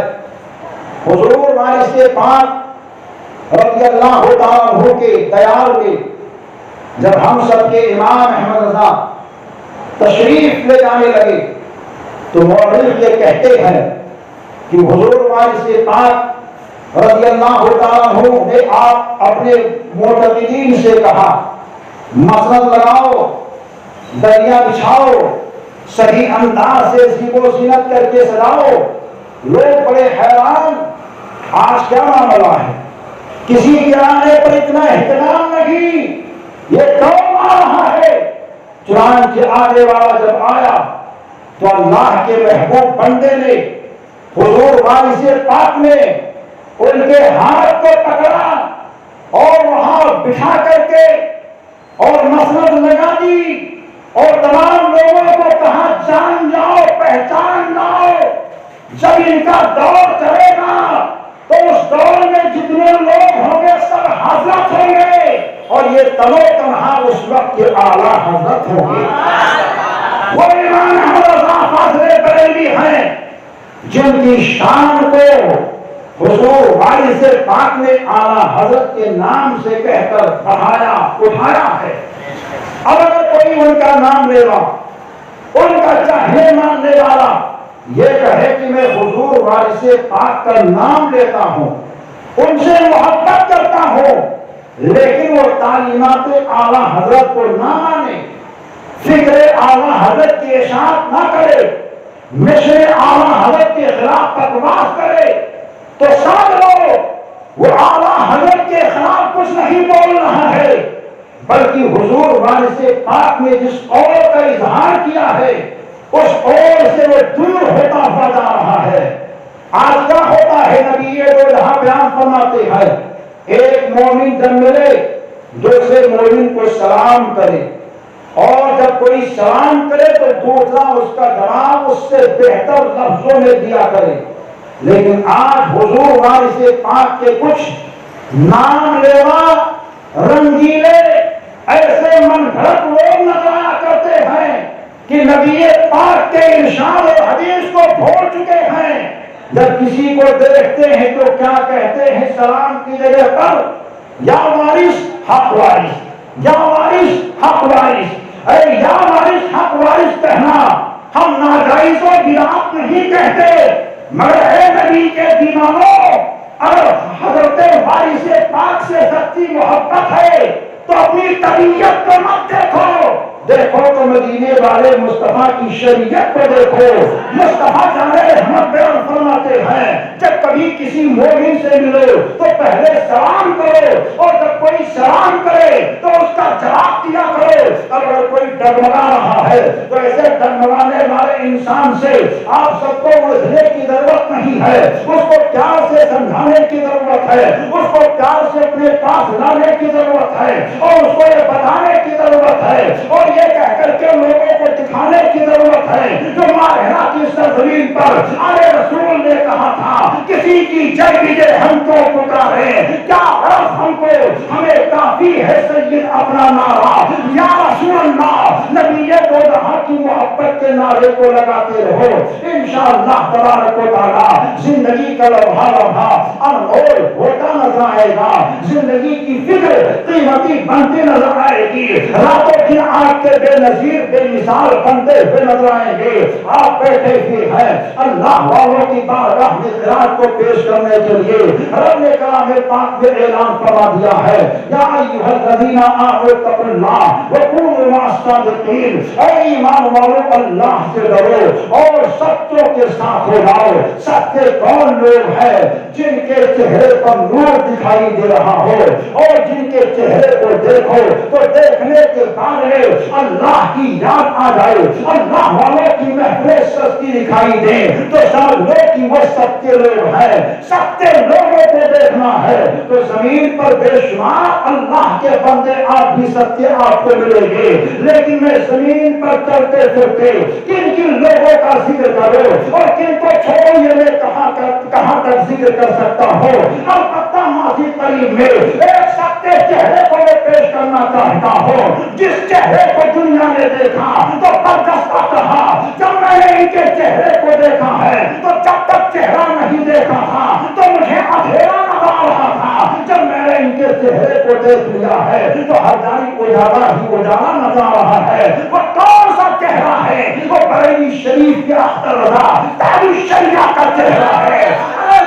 حضور وارث پاک رضی اللہ تعالیٰ عنہ کے دیار میں جب ہم سب کے امام احمد رضا تشریف لے جانے لگے تو مورخ یہ کہتے ہیں کہ حضور وارث پاک رضی اللہ تعالیٰ عنہ نے آپ اپنے معتقدین سے کہا مسند لگاؤ، دریا بچھاؤ، صحیح انداز سے زیب و زینت کر کے سجاؤ. لوگ بڑے حیران، آج کیا معاملہ ہے، کسی کے آنے پر اتنا اہتمام نہیں، یہ کون آ رہا ہے؟ چنانچہ آنے والا جب آیا تو اللہ کے محبوب بندے نے حضور وارث پاک نے ان کے ہاتھ کو پکڑا اور وہاں بٹھا کر کے اور مسند لگا دی اور تمام لوگوں کو کہا جان جاؤ پہچان جاؤ، جب ان کا دور چلے گا تو اس دور میں جتنے لوگ ہوں گے سب حضرت ہوں گے اور یہ تنو تنہا اس وقت کے اعلیٰ حضرت ہوں گے۔ وہ امام احمد رضا فاضل بریلوی ہیں جن کی شان کو حضور وارث پاک نے اعلیٰ حضرت کے نام سے کہہ کر بڑھایا اٹھایا ہے۔ اب اگر کوئی ان کا نام لے گا، ان کا چاہنے ماننے والا یہ کہے کہ میں حضور وارث پاک کا نام لیتا ہوں، ان سے محبت کرتا ہوں، لیکن وہ تعلیمات اعلیٰ حضرت کو نہ مانے، فکر اعلیٰ حضرت کی اشاعت نہ کرے، مشن اعلیٰ حضرت کے خلاف بکواس کرے، تو سمجھ لو وہ اعلیٰ حضرت کے خلاف کچھ نہیں بول رہا ہے، بلکہ حضور وارث پاک نے جس قول کا اظہار کیا ہے اس قول سے وہ دور ہوتا ہوا جا رہا ہے۔ آج کیا ہوتا ہے، نبی دو جہاں بیان فرماتے ہیں ایک مومن جب ملے دوسرے مومن کو سلام کرے، اور جب کوئی سلام کرے تو دوسرا اس کا جواب اس سے بہتر لفظوں میں دیا کرے، لیکن آج حضور وارث پاک کے کچھ نام لیوا رنگیلے ایسے من گھڑت لوگ نظر آیا کرتے ہیں کہ نبی پاک کے ارشاد اور حدیث کو بھول چکے ہیں۔ جب کسی کو دیکھتے ہیں تو کیا کہتے ہیں سلام کی جگہ پر یا وارث حق وارث، یا وارث حق وارث، اے یا وارث حق وارث کہنا ہم ناجائز و بدعت نہیں کہتے، مگر اے نبی کے دیوانوں اگر حضرت وارث پاک سے سچی محبت ہے تو اپنی طبیعت کو مت دیکھو تو مدینے والے مصطفیٰ کی شریعت کو دیکھو۔ مصطفیٰ جان رحمت بیان فرماتے ہیں جب کبھی کسی مومن سے ملو تو پہلے سلام کرو، اور جب کوئی سلام کرے تو اس کا جواب دیا کرو۔ اگر کوئی ڈگمگا رہا ہے تو ایسے ڈگمگانے والے انسان سے آپ سب کو الجھنے کی ضرورت نہیں ہے، اس کو پیار سے سمجھانے کی ضرورت ہے، اس کو پیار سے اپنے پاس لانے کی ضرورت ہے، اور اس کو یہ بتانے کی ضرورت ہے اور یہ کہہ کر کے لوگوں کو دکھانے کی ضرورت ہے جو ماہرہ کی سرزمین پر آلے رسول نے کہا تھا کسی کی جے ہم کو پکارے کیا غرض ہم کو، ہمیں کافی ہے سید اپنا نعرہ یا رسول اللہ، نبی دو جہاں کی محبت کے نعرے کو لگاتے رہو، انشاءاللہ تبارک و تعالی زندگی کا لمحہ لمحہ انمول ہوتا نظر آئے گا، زندگی کی فکر قیمتی بنتی نظر آئے گی، راتوں دن آگ کے بے نظیر بے مثال بنتے ہوئے نظر آئیں گے۔ آپ بیٹھے ہوئے ہیں اللہ والوں کی بارگاہ میں خراج کو پیش کرنے کے لیے، رب نے کلام پاک میں اعلان فرما دیا ہے یا ایھا الذین آمنوا اتقوا اللہ وکونوا مع الصادقین، اے ایمان والو اللہ سے ڈرو اور سچوں کے ساتھ ہو جاؤ۔ سچے کون لوگ ہیں؟ جن کے چہرے پر نور دکھائی دے رہا ہو اور جن کے چہرے کو دیکھو تو دیکھنے کے بعد اللہ کی یاد آ جائے، اللہ والوں کی محفل سستی دکھائی دے تو سمجھ لو کہ وہ سچے لوگ ہیں۔ سچے لوگوں کو دیکھنا ہے تو زمین پر بے شمار اللہ کے بندے آپ بھی سچے آپ کو ملیں گے، لیکن میں زمین پر چلتے پھرتے کن کن لوگوں کا ذکر کرو اور کن کو چھوڑو یہ میں کہاں تک ذکر کر سکتا ہوں۔ البتہ ماضی قریب میں ایک سچے چہرے کو میں پیش کرنا چاہتا ہوں جس چہرے کو دنیا نے دیکھا تو برجستہ کہا، جب میں نے ان کے چہرے کو دیکھا ہے تو جب تک چہرہ نہیں دیکھا تھا تو مجھے اندھیرا نظر آ رہا تھا، جب میں نے ان کے چہرے کو دیکھ لیا ہے تو ہر جانب اجالا ہی اجالا نظر آ رہا ہے۔ وہ کون سا چہرہ ہے؟ وہ بریلی شریف کے اختر رضا تاج الشریعہ کا چہرہ ہے۔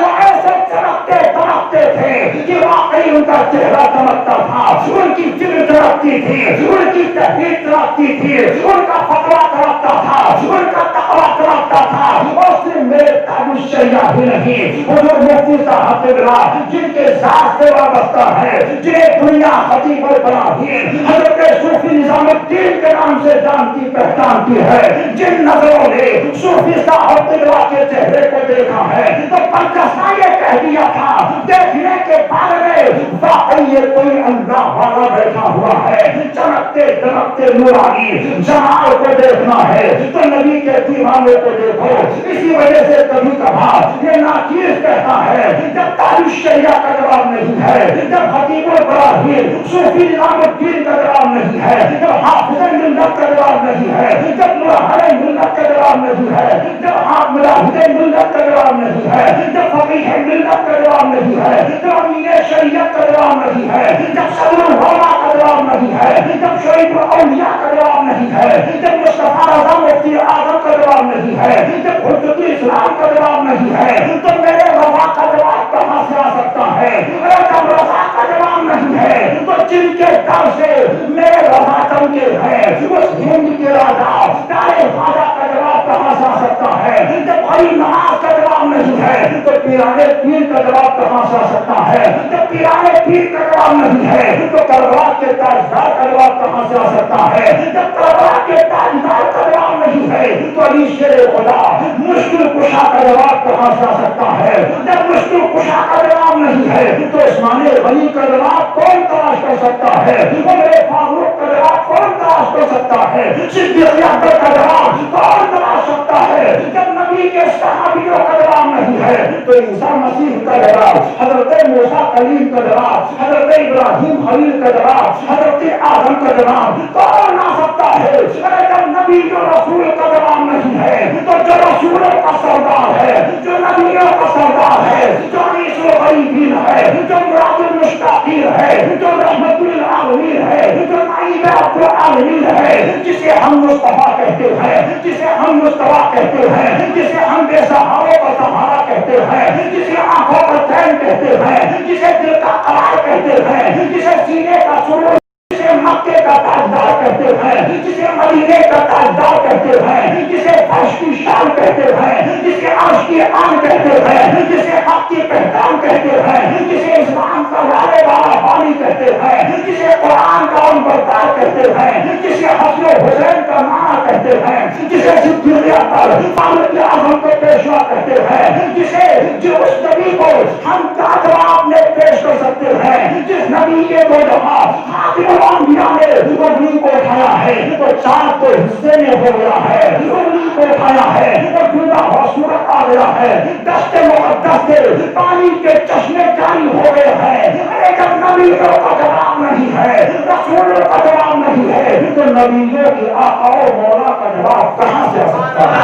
وہ ایسے چمکتے چمکتے تھے کہ واقعی ان کا چہرہ چمکتا تھا، ان کی فکر چمکتی تھی، ان کی تحریر چمکتی تھی، ان کا فتویٰ چمکتا تھا، ان کا تقویٰ چمکتا تھا۔ اور صرف میرے تاج الشریعہ ہی نہیں، حضور مفتی صاحب قبلہ جن کے ذات سے وابستہ ہے، جنہیں دنیا خطیب ابراہیم حضرت صوفی نظام الدین کے نام سے جانتی پہچانتی ہے، جن نظروں نے صوفی صاحب قبلہ کے چہرے کو دیکھا ہے تو برکسا یہ کہہ دیا تھا دیکھنے کے بعد میں واقعی یہ کوئی اللہ والا بیٹھا ہوا ہے، چمکتے دمکتے نورانی جمال کو دیکھنا ہے تو نبی کے دیوانے کو دیکھو۔ اسی وجہ سے کبھی کبھار یہ ناچیز کہتا ہے جب تاریخ شریعہ کا جواب نہیں ہے، جب حکیم ابراہیم صوفی نظام الدین کا جواب نہیں ہے، جب حافظ ملت کا جواب نہیں ہے، جب مرحل ملت کا جواب نہیں ہے، جب آپ ملاحظ ملت کا جواب نہیں ہے، جب فقیہ ملت کا جواب نہیں ہے، جب امین شریعت کا جواب نہیں ہے، جب صدر العلماء کا جواب نہیں ہے، جب شعیب الاولیاء کا جواب نہیں ہے، جب مصطفیٰ رضا مفتی اعظم کا جواب نہیں ہے، جب حجت اسلام کا جواب نہیں ہے تو میرے رضا کا جواب کہاں سے آ سکتا ہے؟ اگر جب رضا کا جواب نہیں ہے تو جن کے در سے میرے رضا چمکے ہیں اس ہند کے راجا تارے خواجہ کا جواب کہاں سے آ سکتا ہے؟ جب بھائی نماز کا جواب نہیں ہے تو پیرانے پیر کا جواب کہاں سے آ سکتا ہے؟ جب پیرانے پیر کا جواب نہیں ہے تو کربلا کے تاجدار کا جواب کہاں سے آ سکتا ہے؟ جب کربلا کے تاجدار کا جواب نہیں ہے تو علی شیر خدا مشکل کشا کا جواب کہاں سے آ سکتا ہے؟ جب مشکل کشا کا جواب نہیں ہے تو عثمان غنی کا جواب کون تلاش کر سکتا ہے؟ عمر فاروق کا جواب کون تلاش کر سکتا ہے؟ صدیق اکبر کا جواب کون تلاش سکتا ہے؟ جب نبی کے صحابیوں کا جواب نہیں ہے تو عیسیٰ مسیح کا جواب، حضرت موسیٰ کلیم کا جواب، حضرت ابراہیم خلیل کا جواب، حضرت آدم کا جواب کون آ سکتا ہے؟ ارے جب نبی جو رسول کا جواب نہیں ہے تو جو رسولوں کا سردار ہے، جو نبیوں کا سردار ہے، جو انیس الغریبین ہے، جو مراد المشتاقین ہے، جو رحمت للعالمین ہے، جو نعیم رب العالمین ہے، جسے ہم مصطفیٰ کہتے ہیں، جسے ہم مصطفیٰ کہتے ہیں، جسے ہم بے سہاروں کا سہارا کہتے ہیں، جسے آنکھوں کا چین کہتے ہیں، جسے دل کا قرار کہتے ہیں، جسے سینے کا سرور، جسے مکے کا تاجدار کہتے ہیں، جسے مدینے کا تاجدار کہتے ہیں، جسے فرش کی شان کہتے ہیں، جسے عرش کی آن کہتے ہیں، جسے حق کی پہچان کہتے ہیں، جسے اسلام کا لارے والا بانی کہتے ہیں، جسے قرآن کا انبردار کہتے ہیں، جسے حسن و حسین کا ماں کہتے ہیں، جسے صدیقیہ پر فاروق اعظم کو پیشوا کہتے ہیں، جسے جو اس نبی کو ہم کا جواب نہیں پیش کر سکتے ہیں، جس نبی کے دو جواب خاتم الانبیاء نے انگلی کو اٹھایا ہے تو چاند تو حصے میں ہو گیا ہے، انگلی کو اٹھایا ہے تو جدا ہو صورت آ گیا ہے، دست مقدس کے پانی کے چشمے جاری ہو گئے ہیں۔ ارے جب نبیوں کا جواب نہیں ہے، رسولوں کا جواب نہیں ہے تو نبیوں کی آقا و مولا کا جواب کہاں سے آ سکتا ہے؟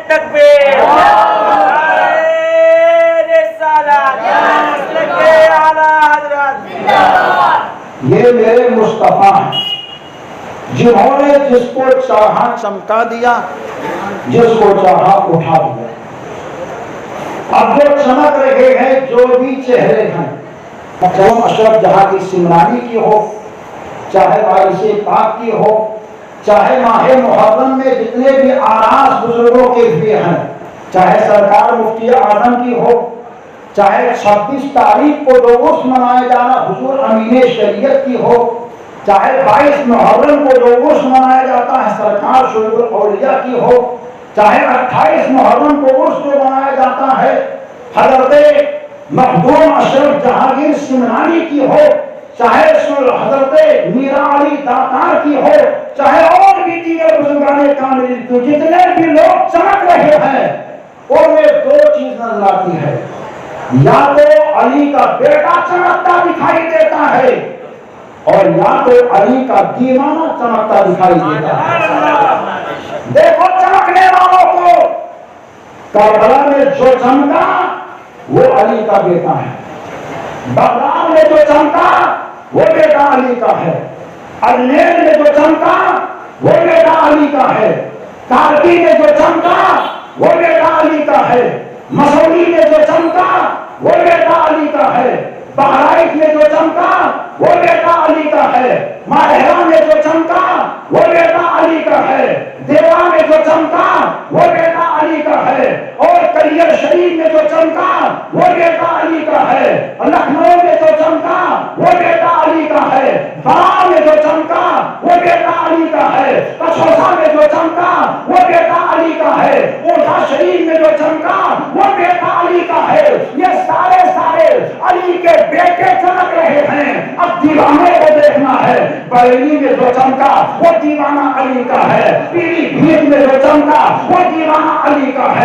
تکبیر، یہ میرے مصطفیٰ ہیں جنہوں نے جس کو چاہا چمکا دیا، جس کو چاہا اٹھا دیا۔ اب جو چمک رہے ہیں جو بھی چہرے ہیں، چاہے اشرف جہاں کی سمرانی کی ہو، چاہے بارش پاک کی ہو، چاہے ماہ محرم میں جتنے بھی آراز بزرگوں کے بھی ہیں، چاہے سرکار مفتی اعظم کی ہو، چاہے 26 تاریخ کو جو عرس منایا جانا حضور امین شریعت کی ہو، چاہے 22 محرم کو جو عرس منایا جاتا ہے سرکار شعیب الاولیاء کی ہو، چاہے 28 محرم کو عرس جو منایا جاتا ہے حضرت مخدوم اشرف جہانگیر سمنانی کی ہو، چاہے حضرت میرا علی داتار کی ہو، چاہے اور بھی دیگر بزرگان کامل، تو جتنے بھی لوگ چمک رہے ہیں ان میں دو چیز نظر آتی ہے، یا تو علی کا بیٹا چمکتا دکھائی دیتا ہے اور یا تو علی کا دیوانہ چمکتا دکھائی دیتا ہے۔ دیکھو چمکنے والوں کو، کربلا میں جو چمکا وہ علی کا بیٹا ہے، بغداد میں جو چمکا وہ بیٹا علی کا ہے، اجمیر میں جو چمکا وہ بیٹا علی کا ہے، کارگل میں جو چمکا وہ بیٹا علی کا ہے، مسوری میں جو چمکا وہ بیٹا علی کا ہے، بہرائچ میں جو چمکا وہ بیٹا علی کا ہے، ماہرہ میں جو چمکا وہ بیٹا علی کا ہے، دیوا میں جو چمکا وہ بیٹا علی علی کا ہے، اور کلیئر شریف میں جو چمکا وہ بیٹا علی کا ہے، لکھنؤ میں جو چمکا وہ بیٹا علی کا ہے، بارہ میں جو چمکا وہ بیٹا علی کا ہے، کچھوسا میں جو چمکا وہ بیٹا علی کا ہے، اوٹھا شریف میں جو چمکا وہ بیٹا علی کا ہے۔ یہ سارے علی کے بیٹے چمک رہے ہیں، اب دیوانے کو دیکھنا ہے۔ بریلی میں جو چمکا وہ دیوانہ علی کا ہے، پیلی بھیت میں جو چمکا وہ دیوانہ علی کا ہے۔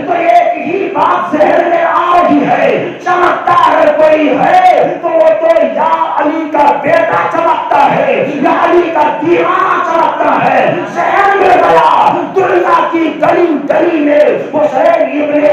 تو ایک ہی بات ذہن میں آ رہی ہے، چمکتا اگر کوئی ہے تو وہ تو یا علی کا بیٹا چمکتا ہے یا علی کا دیوانہ چمکتا ہے۔ ذہن میں گیا دنیا کی گلی گلی میں حسین ابن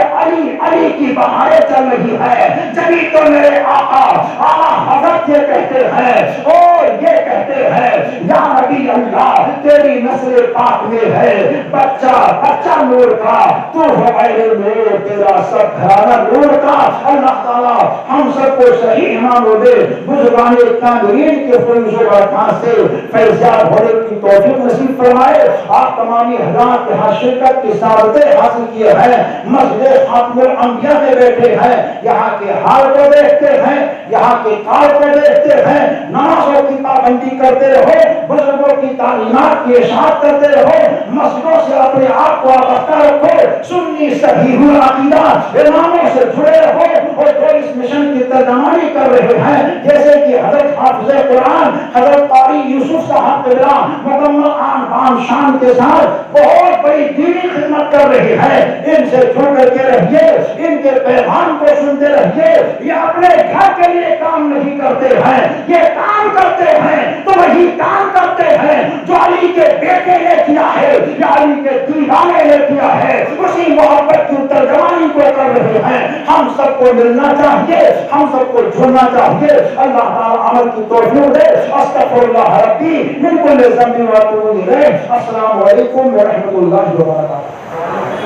علی کی بہاریں چل رہی ہے، جبھی تو میرے آقا اعلیٰ حضرت یہ کہتے ہیں اور یہ کہتے ہیں یا نبی اللہ تیری نسل پاک میں ہے بچہ نور کا، تو نور تیرا سب گھرانہ نور کا۔ اللہ تعالیٰ ہم سب کو صحیح ایمان دے، بزرگان کاملین کے فیض و برکات سے فیضیاب ہونے کی توفیق نصیب فرمائے۔ آپ تمامی حضرات کے ہاں شرکت کی سعادتیں حاصل کیے ہیں، مسجد خاتم الانبیاء میں بیٹھے ہیں، یہاں کے حال کو دیکھتے ہیں، یہاں کے کار کو دیکھتے ہیں، نمازوں کی پابندی کرتے رہو، بزرگوں کی تعلیمات کی اشاعت کرتے رہو، مسجدوں سے اپنے آپ کو وابستہ رکھو، سنی صحیح العقیدہ اماموں سے جڑے رہو، اور جو اس مشن کی ترجمانی کر رہے ہیں جیسے کہ حضرت حافظ قرآن حضرت قاری یوسف صاحب قبلہ مکمل آن بان شان کے ساتھ بہت بڑی دینی خدمت کر رہے ہیں، ان سے جڑ کر کے رہیے، ان کے پیغام کو سنتے رہیے۔ یہ اپنے گھر کے لیے کام نہیں کرتے ہیں، یہ کام کرتے ہیں تو وہی کام کرتے ہیں جو علی کے بیٹے نے کیا ہے یا علی کے دیوانے نے کیا ہے، اسی محبت کی ترجمانی کو کر رہے ہیں۔ ہم سب کو ملنا چاہیے، ہم سب کو جڑنا چاہیے۔ اللہ تعالیٰ عمل کی توفیق دے۔ استغفر اللہ ربی من کل ذنب و اتوب الیہ۔ السلام علیکم ورحمۃ اللہ وبرکاتہ۔